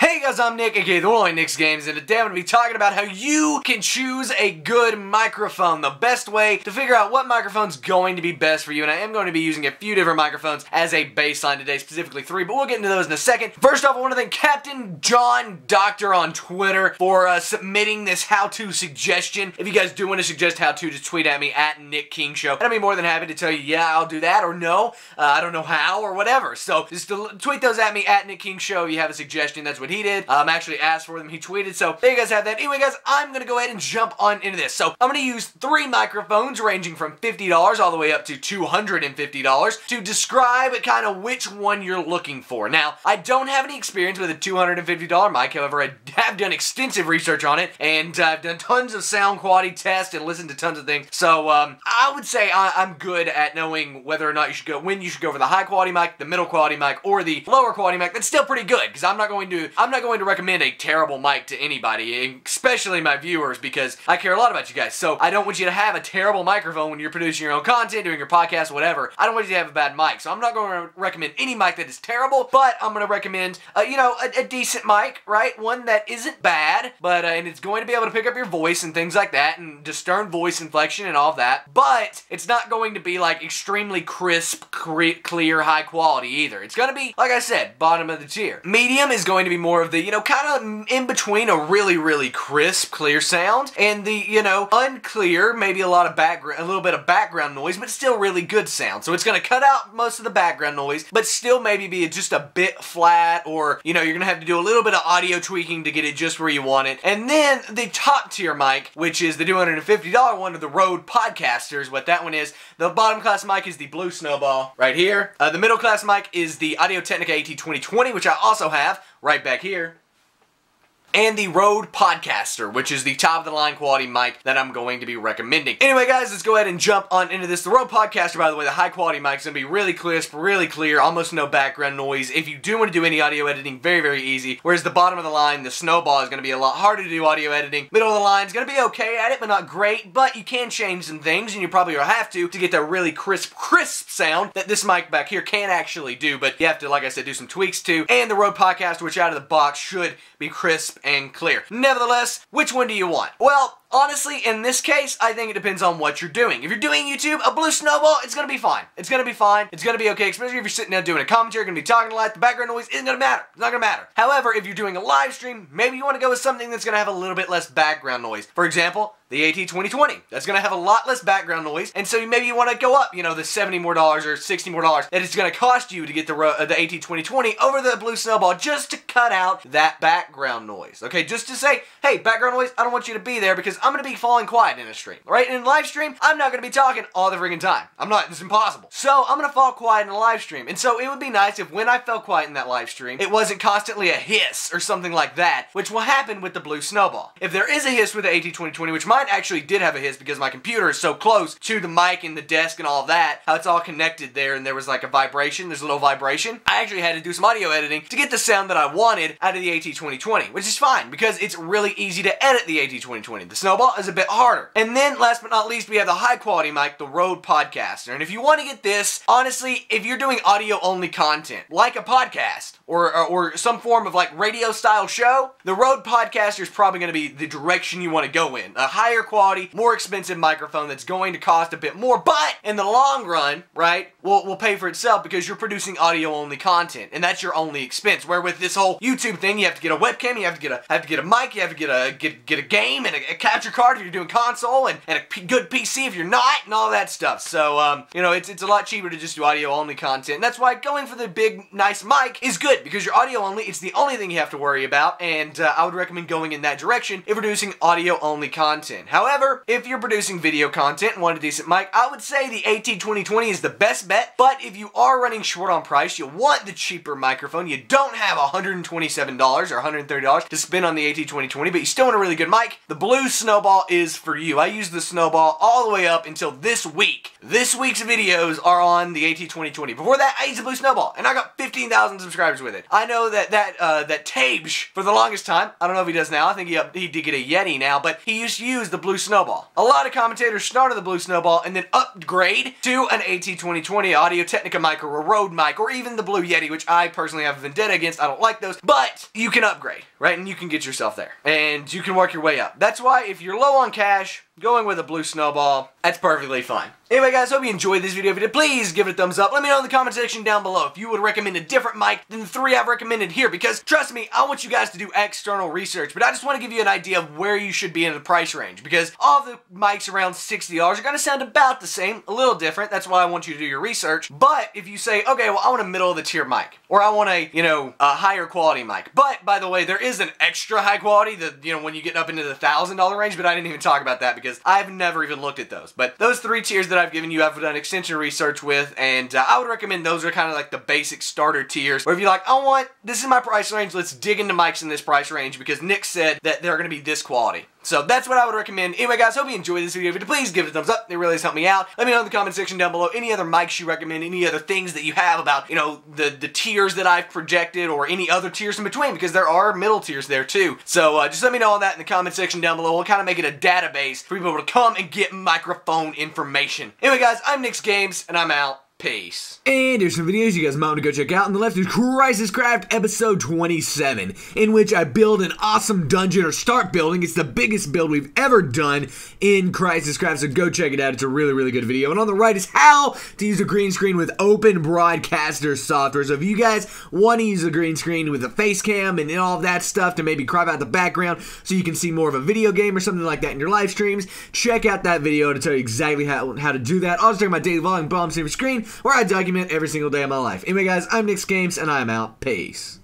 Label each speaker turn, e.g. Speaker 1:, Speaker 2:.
Speaker 1: Hey guys, I'm Nick, aka the one NicsGames, and today I'm going to be talking about how you can choose a good microphone, the best way to figure out what microphone's going to be best for you, and I am going to be using a few different microphones as a baseline today, specifically 3, but we'll get into those in a second. First off, I want to thank Captain John Doctor on Twitter for submitting this how-to suggestion. If you guys do want to suggest how-to, just tweet at me at NicsGames, and I'll be more than happy to tell you, yeah, I'll do that, or no, I don't know how, or whatever. So just tweet those at me at NicsGames if you have a suggestion. That's what he did. Actually asked for them, he tweeted, so there you guys have that. Anyway guys, I'm gonna go ahead and jump on into this. So I'm gonna use 3 microphones ranging from $50 all the way up to $250 to describe kind of which one you're looking for. Now, I don't have any experience with a $250 mic, however, I have done extensive research on it, and I've done tons of sound quality tests and listened to tons of things, so I would say I'm good at knowing whether or not you should go, when you should go for the high quality mic, the middle quality mic, or the lower quality mic. That's still pretty good, because I'm not going to recommend a terrible mic to anybody, especially my viewers, because I care a lot about you guys. So I don't want you to have a terrible microphone when you're producing your own content, doing your podcast, whatever. I don't want you to have a bad mic. So I'm not going to recommend any mic that is terrible, but I'm going to recommend, you know, a decent mic, right? One that isn't bad, but and it's going to be able to pick up your voice and things like that, and discern voice inflection and all of that. But it's not going to be like extremely crisp, clear, high quality either. It's going to be, like I said, bottom of the tier. Medium is going to be more of the, you know, kind of in between a really crisp, clear sound and the, you know, unclear, maybe a little bit of background noise, but still really good sound. So it's going to cut out most of the background noise, but still maybe be just a bit flat, or, you know, you're going to have to do a little bit of audio tweaking to get it just where you want it. And then the top tier mic, which is the $250 one of the Rode Podcasters. What that one is, the bottom class mic is the Blue Snowball right here. The middle class mic is the Audio-Technica AT2020, which I also have right back here. And the Rode Podcaster, which is the top-of-the-line quality mic that I'm going to be recommending. Anyway, guys, let's go ahead and jump on into this. The Rode Podcaster, by the way, the high-quality mic is going to be really crisp, really clear, almost no background noise. If you do want to do any audio editing, very easy. Whereas the bottom of the line, the Snowball, is going to be a lot harder to do audio editing. Middle of the line is going to be okay at it, but not great. But you can change some things, and you probably will have to get that really crisp sound that this mic back here can actually do. But you have to, like I said, do some tweaks too. And the Rode Podcaster, which out of the box should be crisp and clear. Nevertheless, which one do you want? Well, honestly, in this case, I think it depends on what you're doing. If you're doing YouTube, a Blue Snowball, it's gonna be fine. It's gonna be fine. It's gonna be okay, especially if you're sitting down doing a commentary, you're gonna be talking a lot, the background noise isn't gonna matter. It's not gonna matter. However, if you're doing a live stream, maybe you wanna go with something that's gonna have a little bit less background noise. For example, the AT2020. That's gonna have a lot less background noise, and so maybe you wanna go up, you know, the $70 more or $60 more that it's gonna cost you to get the AT2020 over the Blue Snowball, just to cut out that background noise. Okay, just to say, hey, background noise, I don't want you to be there because I'm gonna be falling quiet in a stream, right? In a live stream, I'm not gonna be talking all the freaking time. I'm not, it's impossible. So I'm gonna fall quiet in a live stream, and so it would be nice if when I fell quiet in that live stream, it wasn't constantly a hiss or something like that, which will happen with the Blue Snowball. If there is a hiss with the AT2020, which mine actually did have a hiss because my computer is so close to the mic and the desk and all that, how it's all connected there, and there was like a vibration, there's a little vibration. I actually had to do some audio editing to get the sound that I wanted out of the AT2020, which is fine because it's really easy to edit the AT2020. The Snowball is a bit harder. And then, last but not least, we have the high quality mic, the Rode Podcaster. And if you want to get this, honestly, if you're doing audio only content, like a podcast, or some form of like radio style show, the Rode Podcaster is probably going to be the direction you want to go in. A higher quality, more expensive microphone that's going to cost a bit more, but in the long run, right, will pay for itself because you're producing audio only content, and that's your only expense. Where with this whole YouTube thing, you have to get a webcam, you have to get a mic, you have to get a game and a capture card if you're doing console, and a good PC if you're not, and all that stuff. So you know, it's a lot cheaper to just do audio only content, and that's why going for the big nice mic is good, because you're audio only. It's the only thing you have to worry about, and I would recommend going in that direction if you're producing audio only content. However, if you're producing video content and want a decent mic, I would say the AT2020 is the best bet. But if you are running short on price, you want the cheaper microphone, you don't have $127 or $130 to spend on the AT2020, but you still want a really good mic, the Blue Snowball Snowball is for you. I used the Snowball all the way up until this week. This week's videos are on the AT2020. Before that, I used the Blue Snowball, and I got 15,000 subscribers with it. I know that Tage, for the longest time, I don't know if he does now, I think he did get a Yeti now, but he used to use the Blue Snowball. A lot of commentators started the Blue Snowball and then upgrade to an AT2020 Audio Technica mic or a Rode mic or even the Blue Yeti, which I personally have a vendetta against. I don't like those, but you can upgrade, right? And you can get yourself there, and you can work your way up. That's why if you're low on cash, going with a Blue Snowball, that's perfectly fine. Anyway guys, hope you enjoyed this video. If you did, please give it a thumbs up. Let me know in the comment section down below if you would recommend a different mic than the 3 I've recommended here, because trust me, I want you guys to do external research, but I just want to give you an idea of where you should be in the price range, because all the mics around $60 are going to sound about the same, a little different. That's why I want you to do your research. But if you say, okay, well, I want a middle of the tier mic, or I want a, a higher quality mic. But by the way, there is an extra high quality that, when you get up into the $1,000 range, but I didn't even talk about that because I've never even looked at those. But those 3 tiers that I've given you, I've done extension research with, and I would recommend those are kind of like the basic starter tiers, where if you're like, this is my price range, let's dig into mics in this price range, because Nick said that they're going to be this quality. So that's what I would recommend. Anyway guys, hope you enjoyed this video. If you did, please give it a thumbs up. It really has helped me out. Let me know in the comment section down below any other mics you recommend, any other things that you have about, the tiers that I've projected, or any other tiers in between, because there are middle tiers there too. So just let me know all that in the comment section down below. We'll kind of make it a database for people to come and get microphone information. Anyway guys, I'm NicsGames, and I'm out. Peace. And there's some videos you guys might want to go check out. On the left is Crisis Craft episode 27, in which I build an awesome dungeon, or start building. It's the biggest build we've ever done in Crisis Craft, so go check it out. It's a really, really good video. And on the right is how to use a green screen with Open Broadcaster software. So if you guys want to use a green screen with a face cam and all of that stuff to maybe crop out the background so you can see more of a video game or something like that in your live streams, check out that video to tell you exactly how to do that. Also check my daily vlogging bomb saver screen, where I document every single day of my life. Anyway guys, I'm NicsGames, and I'm out. Peace.